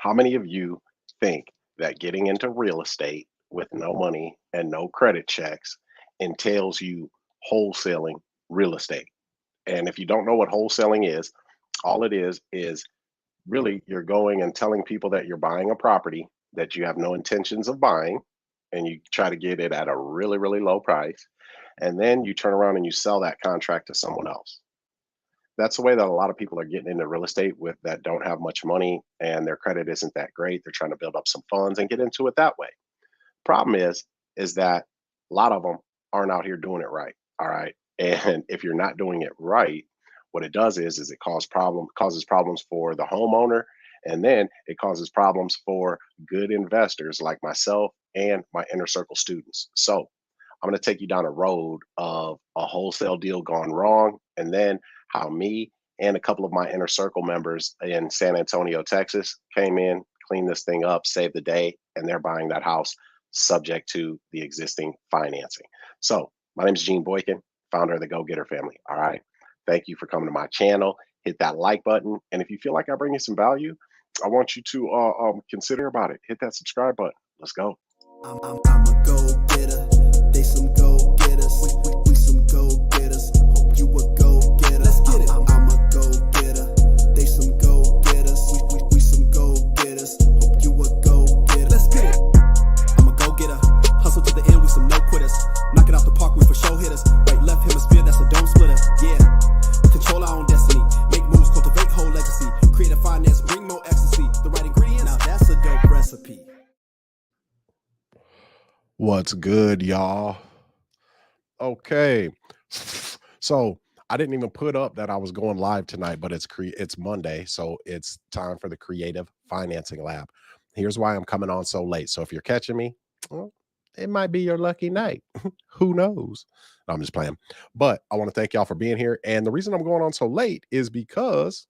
How many of you think that getting into real estate with no money and no credit checks entails you wholesaling real estate? And if you don't know what wholesaling is, all it is really you're going and telling people that you're buying a property that you have no intentions of buying, and you try to get it at a really, really low price. And then you turn around and you sell that contract to someone else. That's the way that a lot of people are getting into real estate with that don't have much money and their credit isn't that great. They're trying to build up some funds and get into it that way. Problem is that a lot of them aren't out here doing it right. All right. And if you're not doing it right, what it does is it causes problems for the homeowner, and then it causes problems for good investors like myself and my inner circle students. So I'm going to take you down a road of a wholesale deal gone wrong, and then how me and a couple of my inner circle members in San Antonio, Texas, came in, cleaned this thing up, saved the day, and they're buying that house subject to the existing financing. So, my name is Gene Boykin, founder of the Go Getter family. All right. Thank you for coming to my channel. Hit that like button. And if you feel like I bring you some value, I want you to consider about it. Hit that subscribe button. Let's go. I'm a go-getter. They some go-getters. We some go-getters. Hope you a go-getter. Let's get it. I'm a go-getter. They some go-getters. We some go-getters. Hope you a go-getter. Let's get it. I'm a go-getter. Hustle to the end, we some no-quitters. Knock it out the park, we for show hitters. Right, left hemisphere, that's a dome splitter. Yeah. Control our own destiny. Make moves, cultivate whole legacy. Creative finance, bring more ecstasy. The right ingredients, now that's a dope recipe. What's good, y'all? Okay, so I didn't even put up that I was going live tonight, but it's Monday, so it's time for the Creative Financing Lab. Here's why I'm coming on so late. So if you're catching me, well, it might be your lucky night. Who knows? No, I'm just playing. But I want to thank y'all for being here. And the reason I'm going on so late is because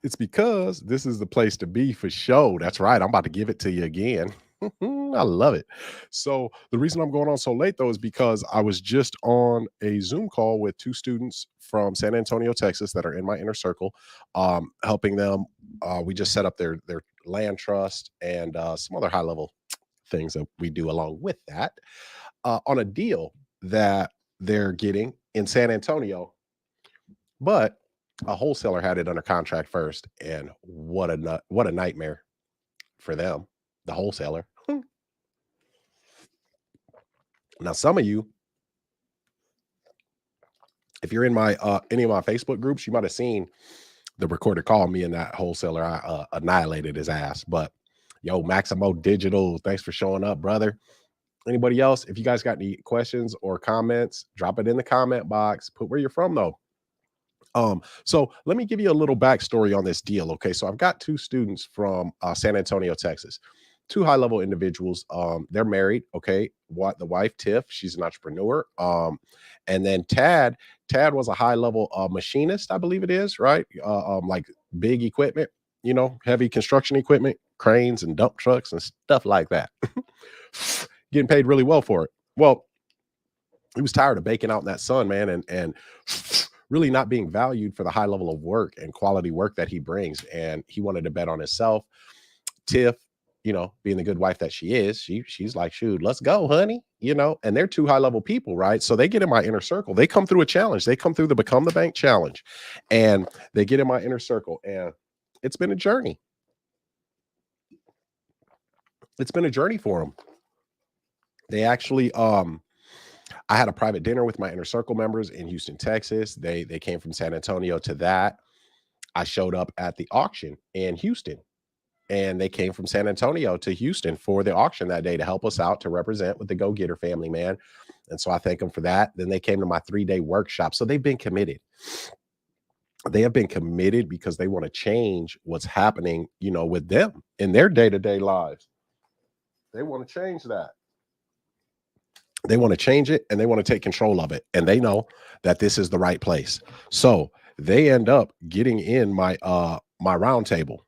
this is the place to be for show. That's right. I'm about to give it to you again. I love it. So the reason I'm going on so late, though, is because I was just on a Zoom call with two students from San Antonio, Texas, that are in my inner circle, helping them. We just set up their land trust and some other high level things that we do along with that on a deal that they're getting in San Antonio. But a wholesaler had it under contract first, and what a nightmare for them, the wholesaler. Now, some of you, if you're in my any of my Facebook groups, you might have seen the recorded call. Me and that wholesaler, I annihilated his ass. But yo, Maximo Digital, thanks for showing up, brother. Anybody else? If you guys got any questions or comments, drop it in the comment box. Put where you're from, though. So let me give you a little backstory on this deal. Okay, so I've got two students from San Antonio, Texas. Two high-level individuals. They're married. Okay, the wife Tiff, she's an entrepreneur. And then Tad was a high-level machinist, I believe it is, right? Like big equipment, heavy construction equipment, cranes and dump trucks and stuff like that. Getting paid really well for it. Well, he was tired of baking out in that sun, man, and really not being valued for the high level of work and quality work that he brings. And he wanted to bet on himself. Tiff, being the good wife that she is, she's like, shoot, let's go, honey, and they're two high level people, right? So they get in my inner circle. They come through a challenge. They come through the Become the Bank challenge, and they get in my inner circle, and it's been a journey. It's been a journey for them. They actually, I had a private dinner with my inner circle members in Houston, Texas. They came from San Antonio to that. I showed up at the auction in Houston, and they came from San Antonio to Houston for the auction that day to help us out, to represent with the Go Getter family, man. And so I thank them for that. Then they came to my 3-day workshop. So they've been committed. They have been committed because they want to change what's happening, with them in their day-to-day lives. They want to change that. They want to change it, and they want to take control of it. And they know that this is the right place. So they end up getting in my round table.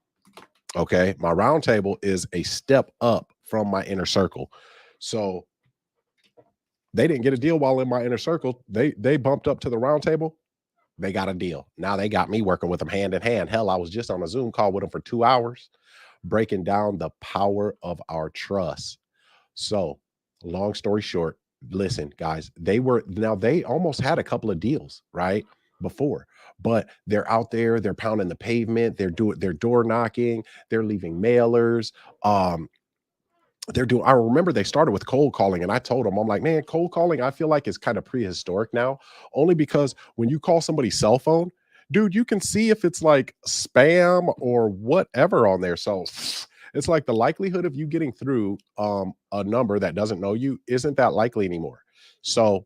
Okay. My round table is a step up from my inner circle. So they didn't get a deal while in my inner circle. They bumped up to the round table. They got a deal. Now they got me working with them hand in hand. Hell, I was just on a Zoom call with them for 2 hours, breaking down the power of our trust. So, long story short, listen, guys, they almost had a couple of deals, right? Before, but they're out there, they're pounding the pavement, they're door knocking, they're leaving mailers. I remember they started with cold calling, and I told them, I'm like, man, cold calling, I feel like it's kind of prehistoric now, only because when you call somebody's cell phone, dude, you can see if it's like spam or whatever on there. So it's like the likelihood of you getting through a number that doesn't know you isn't that likely anymore. So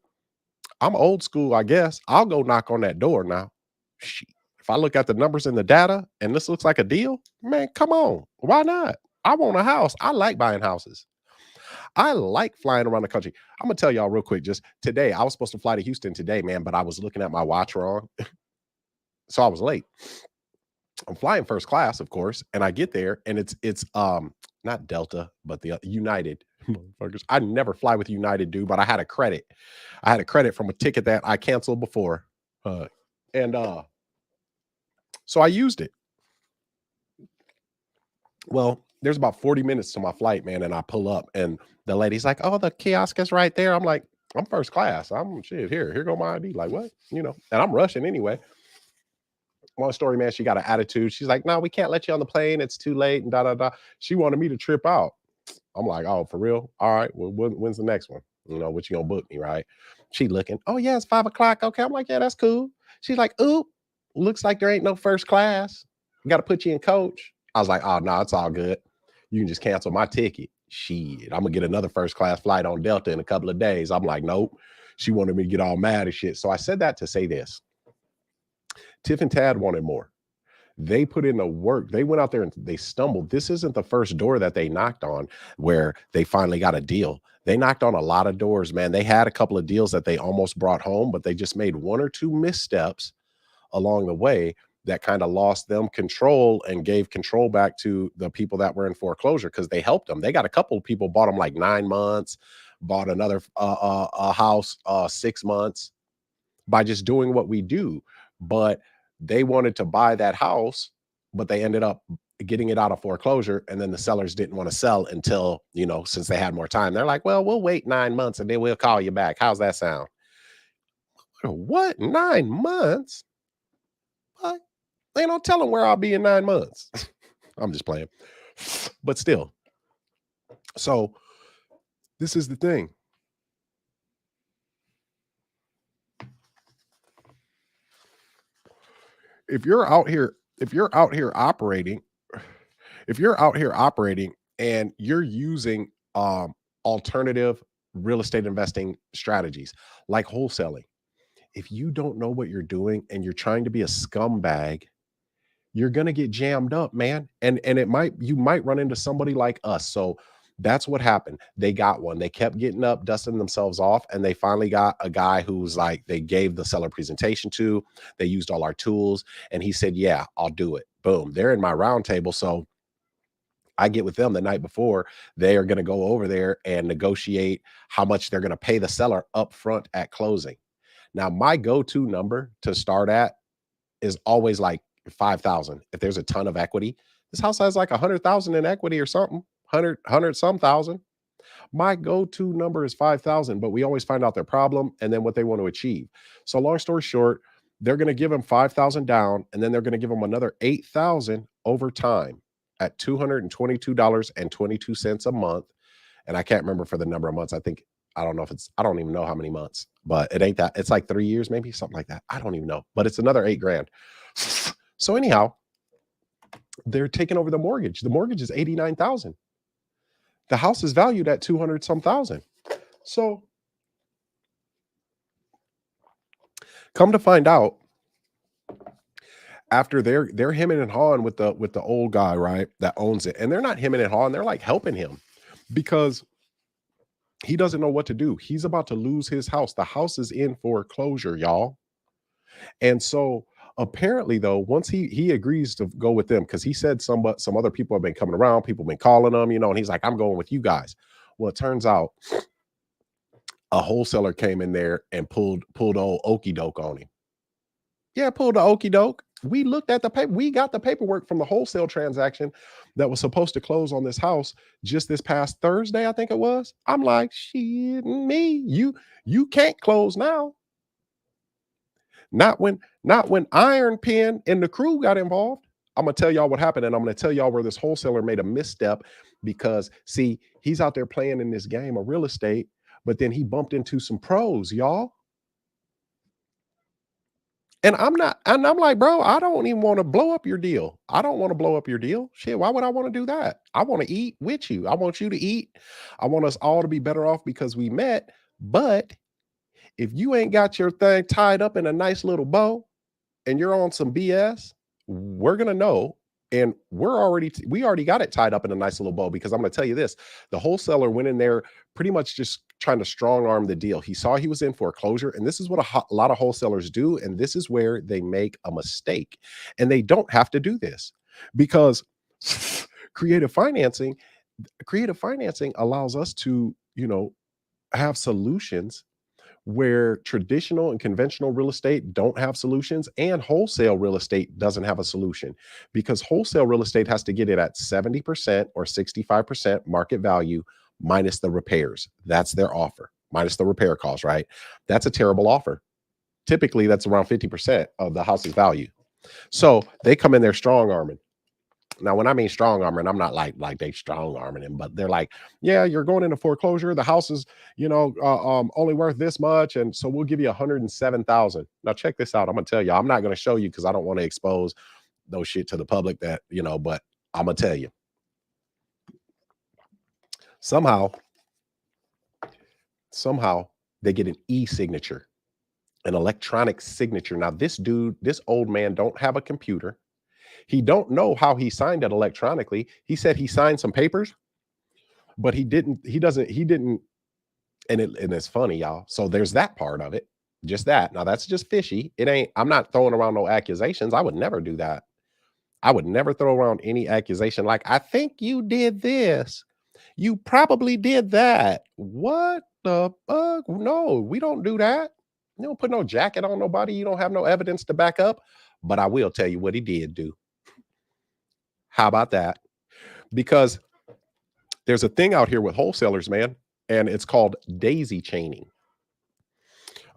I'm old school, I guess. I'll go knock on that door now. If I look at the numbers in the data and this looks like a deal, man, come on. Why not? I want a house. I like buying houses. I like flying around the country. I'm gonna tell y'all real quick. Just today, I was supposed to fly to Houston today, man, but I was looking at my watch wrong, so I was late. I'm flying first class, of course, and I get there, and it's not Delta, but the United. Motherfuckers. I never fly with United, dude, but I had a credit. I had a credit from a ticket that I canceled before, and so I used it. Well, there's about 40 minutes to my flight, man, and I pull up, and the lady's like, "Oh, the kiosk is right there." I'm like, "I'm first class. I'm shit. Here go my ID." Like, what? And I'm rushing anyway. Long story, man, she got an attitude. She's like, "No, we can't let you on the plane. It's too late." And da da da. She wanted me to trip out. I'm like, "Oh, for real? All right. Well, when's the next one? What you gonna book me, right?" She looking. "Oh yeah, it's 5 o'clock. Okay." I'm like, "Yeah, that's cool." She's like, "Oop, looks like there ain't no first class. We got to put you in coach." I was like, "Oh no, it's all good. You can just cancel my ticket." Shit, I'm gonna get another first class flight on Delta in a couple of days. I'm like, nope. She wanted me to get all mad and shit. So I said that to say this. Tiff and Tad wanted more. They put in the work. They went out there and they stumbled. This isn't the first door that they knocked on where they finally got a deal. They knocked on a lot of doors, man. They had a couple of deals that they almost brought home, but they just made one or two missteps along the way that kind of lost them control and gave control back to the people that were in foreclosure because they helped them. They got a couple of people bought them like 9 months, bought another a house 6 months by just doing what we do. But they wanted to buy that house, but they ended up getting it out of foreclosure. And then the sellers didn't want to sell until, since they had more time. They're like, well, we'll wait 9 months and then we'll call you back. How's that sound? What? 9 months? What? They don't tell them where I'll be in 9 months. I'm just playing. But still. So this is the thing. If you're out here operating and you're using alternative real estate investing strategies like wholesaling, if you don't know what you're doing and you're trying to be a scumbag, you're going to get jammed up, man. And you might run into somebody like us. So that's what happened. They got one. They kept getting up, dusting themselves off, and they finally got a guy who's like, they gave the seller presentation to, they used all our tools, and he said, yeah, I'll do it. Boom. They're in my round table. So I get with them the night before. They are going to go over there and negotiate how much they're going to pay the seller up front at closing. Now, my go-to number to start at is always like 5,000. If there's a ton of equity, this house has like 100,000 in equity or something, 100 some thousand. My go-to number is 5,000, but we always find out their problem and then what they want to achieve. So long story short, they're going to give them 5,000 down, and then they're going to give them another 8,000 over time at $222.22 a month. And I can't remember for the number of months. I don't even know how many months, but it ain't that. It's like 3 years, maybe something like that. I don't even know, but it's another $8,000. So anyhow, they're taking over the mortgage. The mortgage is 89,000. The house is valued at 200 some thousand. So come to find out, after they're hemming and hawing with the old guy, right, that owns it, and they're not hemming and hawing, they're like helping him because he doesn't know what to do. He's about to lose his house. The house is in foreclosure, y'all. And so apparently, though, once he agrees to go with them, because he said some other people have been coming around, people have been calling him, and he's like, I'm going with you guys. Well, it turns out a wholesaler came in there and pulled old okey doke on him. Yeah, pull the okey doke. We looked at the paper. We got the paperwork from the wholesale transaction that was supposed to close on this house just this past Thursday, I think it was. I'm like, shit, me, you can't close now. Not when Iron Pen and the crew got involved. I'm gonna tell y'all what happened, and I'm gonna tell y'all where this wholesaler made a misstep because see, he's out there playing in this game of real estate, but then he bumped into some pros, y'all. And I'm like, bro, I don't even want to blow up your deal. I don't want to blow up your deal. Shit, why would I want to do that? I want to eat with you. I want you to eat. I want us all to be better off because we met. But if you ain't got your thing tied up in a nice little bow and you're on some BS, we're gonna know. And we already got it tied up in a nice little bow because I'm gonna tell you this: the wholesaler went in there pretty much just trying to strong arm the deal. He saw he was in foreclosure, and this is what a lot of wholesalers do, and this is where they make a mistake. And they don't have to do this because creative financing, creative financing allows us to, have solutions where traditional and conventional real estate don't have solutions, and wholesale real estate doesn't have a solution because wholesale real estate has to get it at 70% or 65% market value minus the repairs. That's their offer, minus the repair costs, right? That's a terrible offer. Typically, that's around 50% of the house's value. So they come in there strong arming. Now, when I mean strong arming, I'm not like they strong arming him, but they're like, yeah, you're going into foreclosure. The house is, only worth this much, and so we'll give you 107,000. Now, check this out. I'm gonna tell you. I'm not gonna show you because I don't want to expose those shit to the public. That but I'm gonna tell you. Somehow they get an e-signature, an electronic signature. Now, this old man, don't have a computer. He don't know how he signed it electronically. He said he signed some papers, but he didn't, and it's funny, y'all. So there's that part of it. Just that. Now that's just fishy. I'm not throwing around no accusations. I would never do that. I would never throw around any accusation like, I think you did this. You probably did that. What the fuck? No, we don't do that. You don't put no jacket on nobody. You don't have no evidence to back up. But I will tell you what he did do. How about that? Because there's a thing out here with wholesalers, man, and it's called daisy chaining.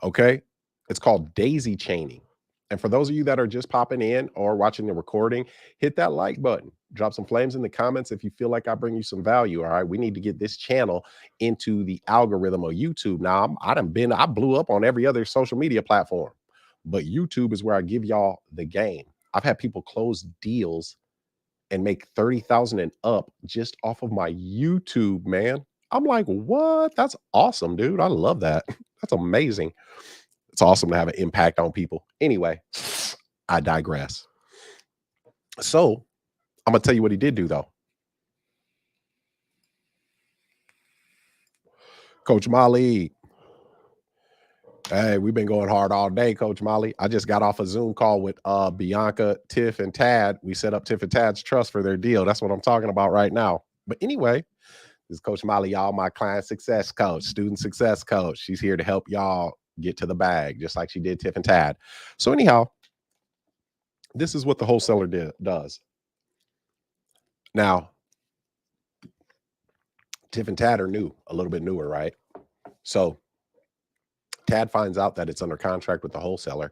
Okay? It's called daisy chaining. And for those of you that are just popping in or watching the recording, hit that like button. Drop some flames in the comments if you feel like I bring you some value. All right. We need to get this channel into the algorithm of YouTube. Now, I blew up on every other social media platform, but YouTube is where I give y'all the game. I've had people close deals and make 30,000 and up just off of my YouTube, man. I'm like, what? That's awesome, dude. I love that. That's amazing. It's awesome to have an impact on people. Anyway, I digress. So I'm gonna tell you what he did do though. Coach Molly. Hey, we've been going hard all day, Coach Molly. I just got off a Zoom call with Bianca, Tiff, and Tad. We set up Tiff and Tad's trust for their deal. That's what I'm talking about right now. But anyway, this is Coach Molly, y'all, my client success coach, student success coach. She's here to help y'all get to the bag, just like she did Tiff and Tad. So anyhow, this is what the wholesaler does. Now, Tiff and Tad are new, a little bit newer, right? So Tad finds out that it's under contract with the wholesaler.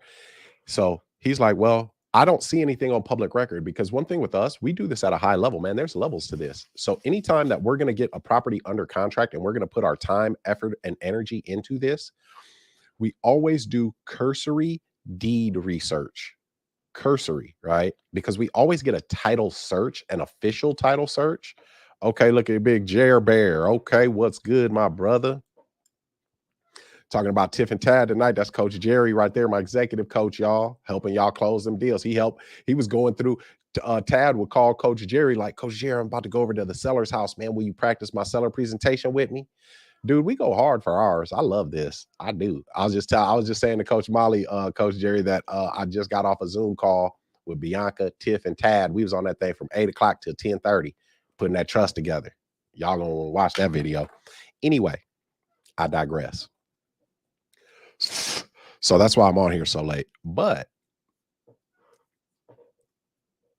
So he's like, well, I don't see anything on public record, because one thing with us, we do this at a high level, man. There's levels to this. So anytime that we're going to get a property under contract and we're going to put our time, effort, and energy into this, we always do cursory deed research. Cursory, right? Because we always get a title search, an official title search. Okay, look at big Jer Bear. Okay, what's good, my brother? Talking about Tiff and Tad tonight. That's Coach Jerry right there, my executive coach, y'all, helping y'all close them deals. He was going through, Tad would call Coach Jerry like, Coach Jerry, I'm about to go over to the seller's house, man. Will you practice my seller presentation with me? Dude, we go hard for ours. I love this. I do. I was just saying to Coach Molly, Coach Jerry, that I just got off a Zoom call with Bianca, Tiff, and Tad. We was on that thing from 8 o'clock till 10:30, putting that trust together. Y'all gonna watch that video. Anyway, I digress. So that's why I'm on here so late. But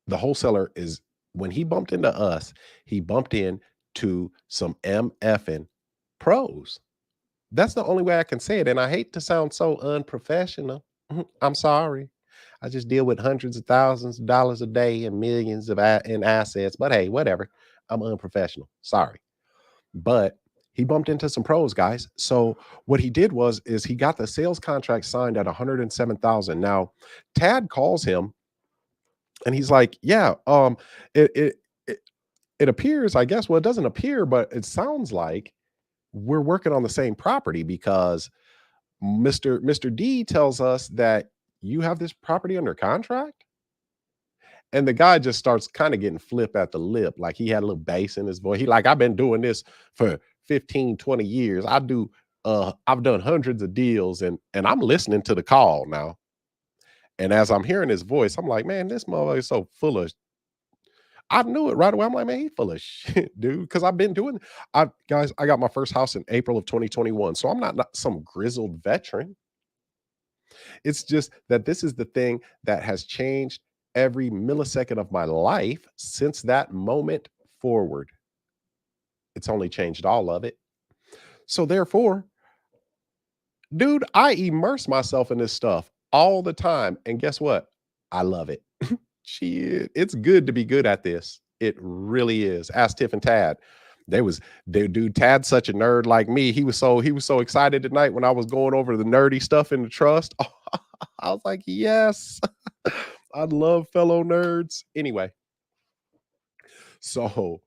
the wholesaler is, when he bumped into us, he bumped into some MFing pros. That's the only way I can say it. And I hate to sound so unprofessional. I'm sorry. I just deal with hundreds of thousands of dollars a day and millions of in assets. But hey, whatever. I'm unprofessional. Sorry. But he bumped into some pros, guys. So what he did is he got the sales contract signed at 107,000. Now, Tad calls him and he's like, "Yeah, it it it, it appears, I guess, well, it doesn't appear, but it sounds like we're working on the same property because Mr. D tells us that you have this property under contract." And the guy just starts kind of getting flip at the lip. Like he had a little bass in his voice. He like, "I've been doing this for 15, 20 years. I've done hundreds of deals and I'm listening to the call now." And as I'm hearing his voice, I'm like, man, this mother is so full of, I knew it right away. I'm like, man, he full of shit, dude. Cause I've been doing, guys, I got my first house in April of 2021. So I'm not some grizzled veteran. It's just that this is the thing that has changed every millisecond of my life since that moment forward. It's only changed all of it. So therefore, dude, I immerse myself in this stuff all the time. And guess what? I love it. Shit, it's good to be good at this. It really is. Ask Tiff and Tad. Dude, Tad's such a nerd like me. He was so excited tonight when I was going over the nerdy stuff in the trust. I was like, yes. I love fellow nerds. Anyway. So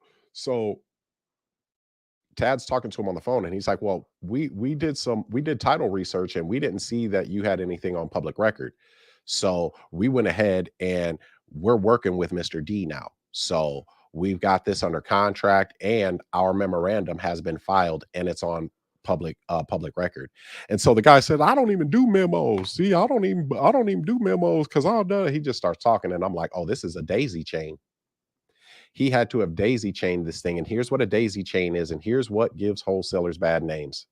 Tad's talking to him on the phone and he's like, "Well, we did title research and we didn't see that you had anything on public record. So we went ahead and we're working with Mr. D now. So we've got this under contract and our memorandum has been filed and it's on public record." And so the guy said, "I don't even do memos. See, I don't even do memos because I'll do it." He just starts talking and I'm like, "Oh, this is a daisy chain." He had to have daisy chained this thing. And here's what a daisy chain is. And here's what gives wholesalers bad names.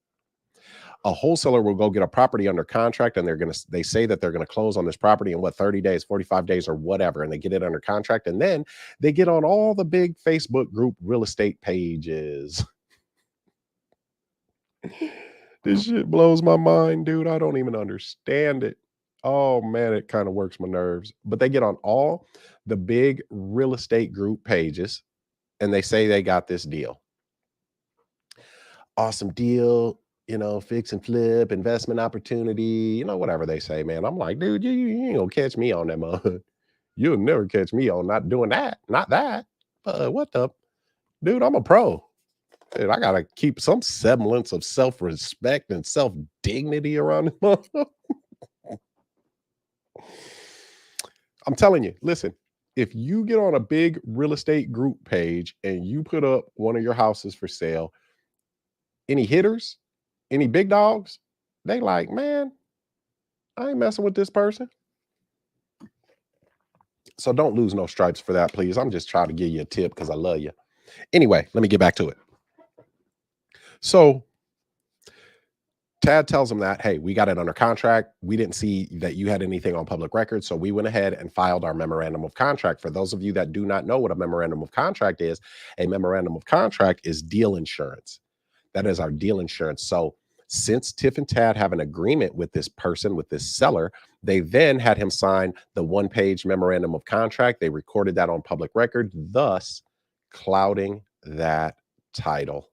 A wholesaler will go get a property under contract and they say that they're going to close on this property in 30 days, 45 days or whatever. And they get it under contract. And then they get on all the big Facebook group real estate pages. This shit blows my mind, dude. I don't even understand it. Oh man, it kind of works my nerves. But they get on all the big real estate group pages and they say they got this deal. Awesome deal, fix and flip, investment opportunity, whatever they say, man. I'm like, dude, you ain't gonna catch me on that, man. You'll never catch me on not doing that. Not that. What the? Dude, I'm a pro. Dude, I gotta keep some semblance of self-respect and self-dignity around this. I'm telling you, listen, if you get on a big real estate group page and you put up one of your houses for sale, any hitters, any big dogs, they like, man, I ain't messing with this person. So don't lose no stripes for that, please. I'm just trying to give you a tip because I love you. Anyway, let me get back to it. So Tad tells him that, hey, we got it under contract. We didn't see that you had anything on public record. So we went ahead and filed our memorandum of contract. For those of you that do not know what a memorandum of contract is, a memorandum of contract is deal insurance. That is our deal insurance. So since Tiff and Tad have an agreement with this person, with this seller, they then had him sign the one-page memorandum of contract. They recorded that on public record, thus clouding that title.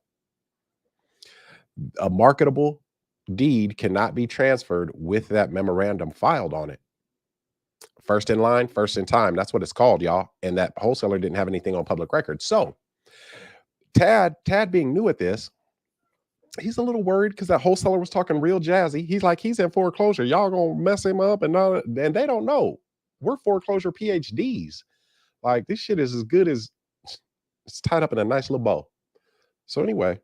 A marketable deed cannot be transferred with that memorandum filed on it. First in line, first in time. That's what it's called, y'all. And that wholesaler didn't have anything on public record. So Tad being new at this, he's a little worried because that wholesaler was talking real jazzy. He's like, he's in foreclosure. Y'all gonna mess him up and they don't know. We're foreclosure PhDs. Like this shit is as good as it's tied up in a nice little bow. So anyway,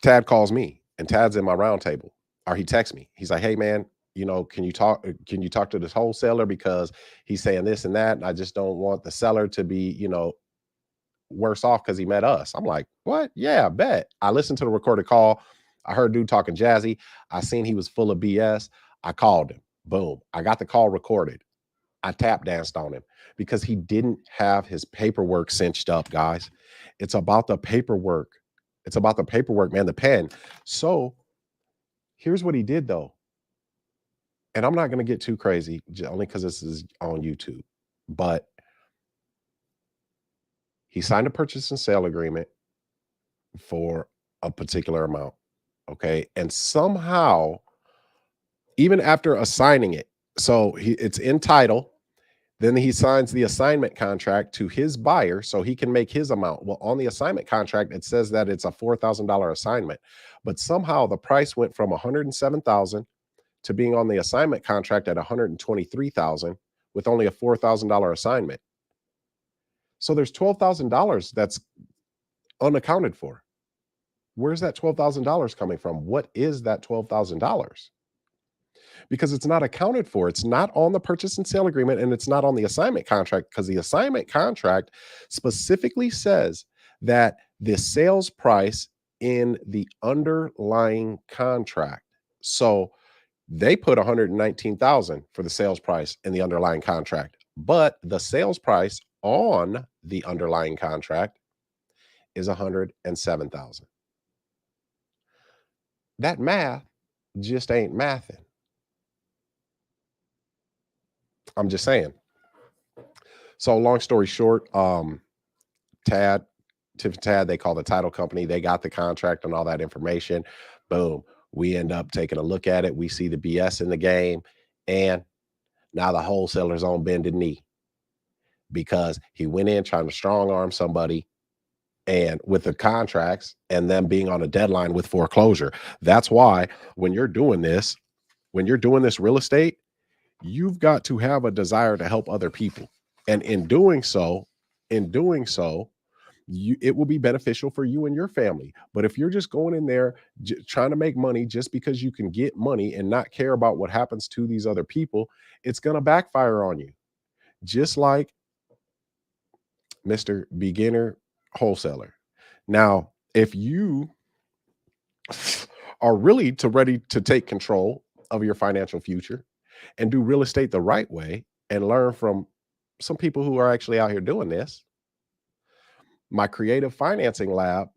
Tad calls me and Tad's in my round table, or he texts me. He's like, hey man, can you talk to this wholesaler because he's saying this and that. And I just don't want the seller to be, worse off because he met us. I'm like, what? Yeah, bet. I listened to the recorded call. I heard dude talking jazzy. I seen he was full of BS. I called him. Boom. I got the call recorded. I tap danced on him because he didn't have his paperwork cinched up, guys. It's about the paperwork. It's about the paperwork, man, the pen. So here's what he did though. And I'm not going to get too crazy only because this is on YouTube. But he signed a purchase and sale agreement for a particular amount. Okay. And somehow, even after assigning it, so it's in title. Then he signs the assignment contract to his buyer so he can make his amount. Well, on the assignment contract, it says that it's a $4,000 assignment, but somehow the price went from $107,000 to being on the assignment contract at $123,000 with only a $4,000 assignment. So there's $12,000 that's unaccounted for. Where's that $12,000 coming from? What is that $12,000? Because it's not accounted for. It's not on the purchase and sale agreement, and it's not on the assignment contract, because the assignment contract specifically says that the sales price in the underlying contract. So they put 119,000 for the sales price in the underlying contract, but the sales price on the underlying contract is 107,000. That math just ain't mathing. I'm just saying. So long story short, Tiff and Tad, they call the title company. They got the contract and all that information. Boom. We end up taking a look at it. We see the BS in the game. And now the wholesaler's on bended knee because he went in trying to strong arm somebody and with the contracts and them being on a deadline with foreclosure. That's why when you're doing this real estate, you've got to have a desire to help other people. And in doing so, it will be beneficial for you and your family. But if you're just going in there trying to make money just because you can get money and not care about what happens to these other people, it's going to backfire on you. Just like Mr. Beginner Wholesaler. Now, if you are really ready to take control of your financial future and do real estate the right way and learn from some people who are actually out here doing this, my creative financing lab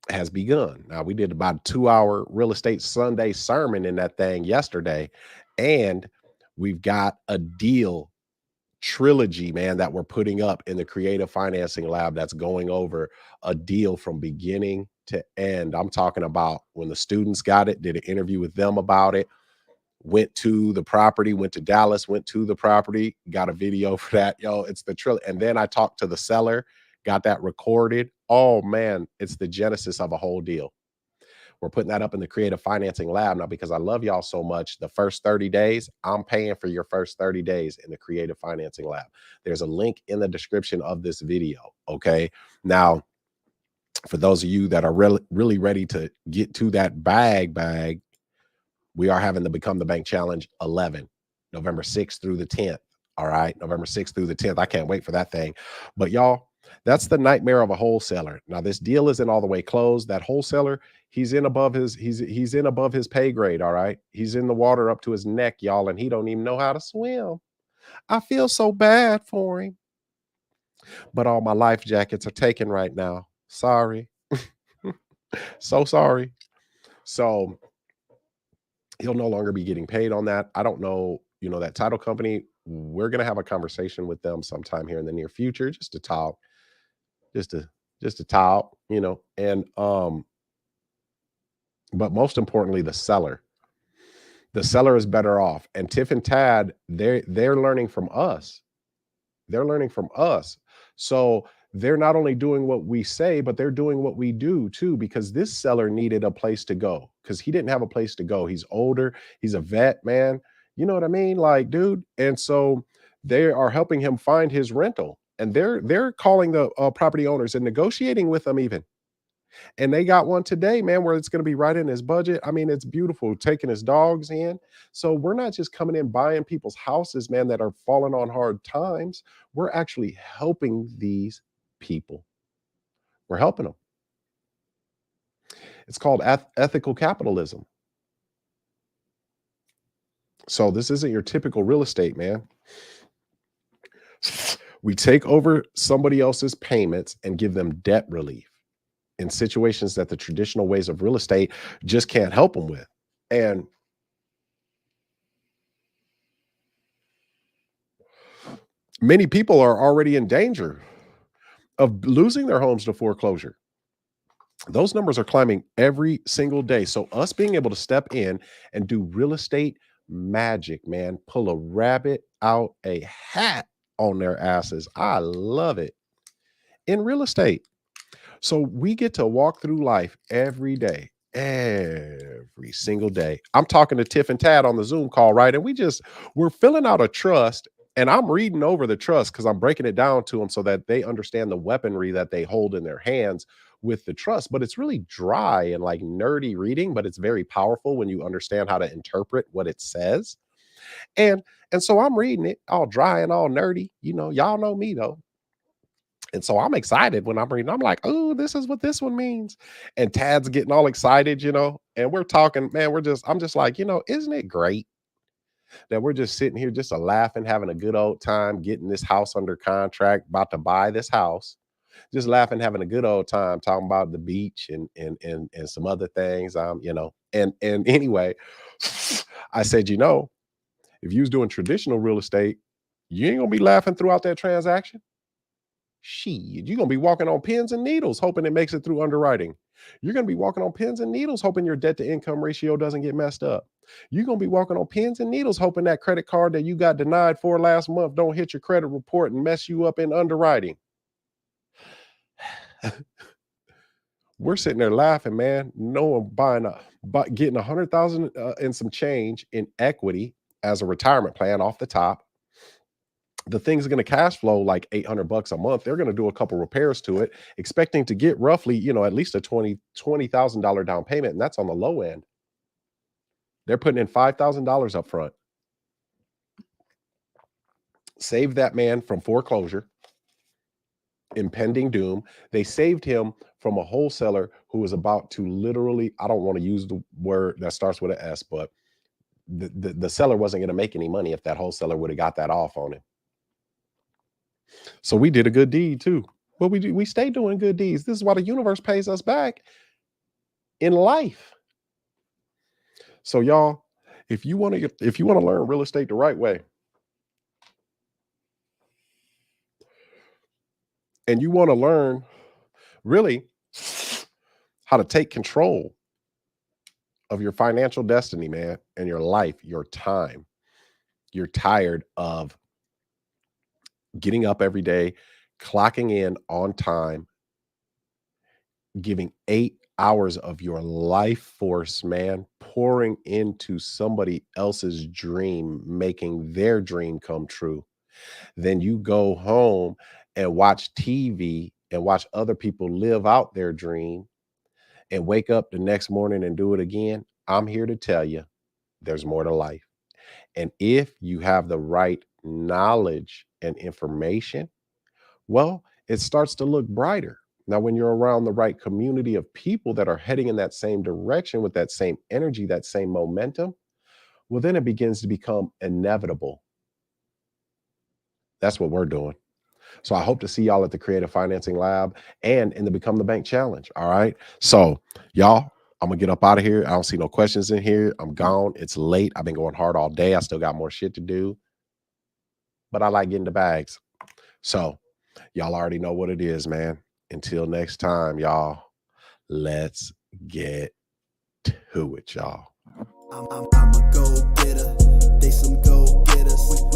has begun. Now, we did about a 2-hour real estate Sunday sermon in that thing yesterday, and we've got a deal trilogy, man, that we're putting up in the creative financing lab that's going over a deal from beginning to end. I'm talking about when the students got it, did an interview with them about it, went to the property, went to Dallas, went to the property, got a video for that. Yo, it's the trilogy. And then I talked to the seller, got that recorded. Oh man, it's the genesis of a whole deal. We're putting that up in the creative financing lab now because I love y'all so much. The first 30 days, I'm paying for your first 30 days in the creative financing lab. There's a link in the description of this video. Okay. Now, for those of you that are really ready to get to that bag, we are having the Become the Bank Challenge 11, November 6th through the 10th. All right. November 6th through the 10th. I can't wait for that thing. But y'all, that's the nightmare of a wholesaler. Now, this deal isn't all the way closed. That wholesaler, he's in above his pay grade. All right. He's in the water up to his neck, y'all, and he don't even know how to swim. I feel so bad for him. But all my life jackets are taken right now. Sorry. So sorry. So he'll no longer be getting paid on that. I don't know, that title company, we're going to have a conversation with them sometime here in the near future, just to talk, and, but most importantly, the seller is better off. And Tiff and Tad, they're learning from us. So they're not only doing what we say, but they're doing what we do too, because this seller needed a place to go because he didn't have a place to go. He's older. He's a vet, man. You know what I mean? Like, dude. And so they are helping him find his rental, and they're calling the property owners and negotiating with them even. And they got one today, man, where it's going to be right in his budget. I mean, it's beautiful, taking his dogs in. So we're not just coming in buying people's houses, man, that are falling on hard times. We're actually helping these people. We're helping them. It's called ethical capitalism. So this isn't your typical real estate, man. We take over somebody else's payments and give them debt relief in situations that the traditional ways of real estate just can't help them with. And many people are already in danger of losing their homes to foreclosure. Those numbers are climbing every single day. So us being able to step in and do real estate magic, man, pull a rabbit out a hat on their asses. I love it. In real estate. So we get to walk through life every day, every single day. I'm talking to Tiff and Tad on the Zoom call, right? And we're filling out a trust, and I'm reading over the trust because I'm breaking it down to them so that they understand the weaponry that they hold in their hands with the trust. But it's really dry and like nerdy reading, but it's very powerful when you understand how to interpret what it says. And so I'm reading it all dry and all nerdy. Y'all know me though. And so I'm excited when I'm reading. I'm like, oh, this is what this one means. And Tad's getting all excited, and we're talking, man, I'm just like, isn't it great that we're just sitting here just laughing, having a good old time, getting this house under contract, about to buy this house, just laughing, having a good old time, talking about the beach and some other things, and anyway, I said, if you was doing traditional real estate, you ain't gonna be laughing throughout that transaction. Shit, you're going to be walking on pins and needles hoping it makes it through underwriting. You're going to be walking on pins and needles hoping your debt to income ratio doesn't get messed up. You're going to be walking on pins and needles hoping that credit card that you got denied for last month don't hit your credit report and mess you up in underwriting. We're sitting there laughing, man. No one getting 100,000 and some change in equity as a retirement plan off the top. The thing's going to cash flow like $800 a month. They're going to do a couple repairs to it, expecting to get roughly, at least a $20,000 down payment. And that's on the low end. They're putting in $5,000 up front. Saved that man from foreclosure, impending doom. They saved him from a wholesaler who was about to literally, I don't want to use the word that starts with an S, but the seller wasn't going to make any money if that wholesaler would have got that off on him. So we did a good deed too. Well, we stay doing good deeds. This is why the universe pays us back in life. So y'all, if you want to learn real estate the right way, and you want to learn really how to take control of your financial destiny, man, and your life, your time, you're tired of getting up every day, clocking in on time, giving 8 hours of your life force, man, pouring into somebody else's dream, making their dream come true. Then you go home and watch TV and watch other people live out their dream and wake up the next morning and do it again. I'm here to tell you there's more to life. And if you have the right knowledge and information, well, it starts to look brighter. Now, when you're around the right community of people that are heading in that same direction with that same energy, that same momentum, well, then it begins to become inevitable. That's what we're doing. So I hope to see y'all at the Creative Financing Lab and in the Become the Bank Challenge. All right. So y'all, I'm going to get up out of here. I don't see no questions in here. I'm gone. It's late. I've been going hard all day. I still got more shit to do, but I like getting the bags. So y'all already know what it is, man. Until next time, y'all, let's get to it, y'all. I'm a go-getter. They some go-getters.